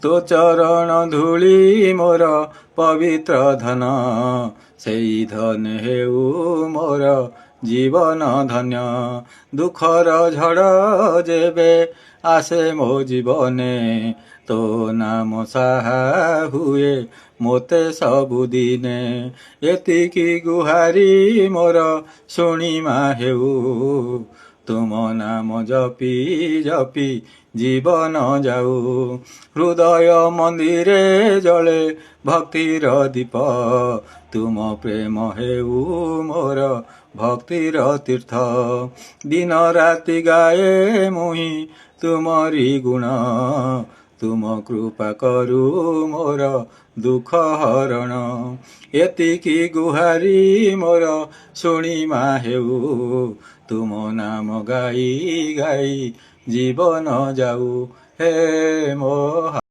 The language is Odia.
ତୋ ଚରଣ ଧୂଳି ମୋର ପବିତ୍ର ଧନ, ସେଇ ଧନ ହେଉ ମୋର ଜୀବନ ଧନ୍ୟ। ଦୁଃଖର ଝଡ଼ ଯେବେ ଆସେ ମୋ ଜୀବନେ, ତୋ ନାମ ସାହା ହୁଏ ମୋତେ ସବୁଦିନେ। ଏତିକି ଗୁହାରି ମୋର ଶୁଣିମା ହେଉ, ତୁମ ନାମ ଜପି ଜପି ଜୀବନ ଯାଉ। ହୃଦୟ ମନ୍ଦିରେ ଜଳେ ଭକ୍ତିର ଦୀପ, ତୁମ ପ୍ରେମ ହେଉ ମୋର ଭକ୍ତିର ତୀର୍ଥ। ଦିନ ରାତି ଗାଏ ମୁହିଁ ତୁମରି ଗୁଣ, ତୁମ କୃପା କରୁ ମୋର ଦୁଃଖ ହରଣ। ଏତିକି ଗୁହାରି ମୋର ଶୁଣିମା ହେଉ, ତୁମ ନାମ ଗାଇ ଗାଇ ଜୀବନ ଯାଉ। ହେ ମୋ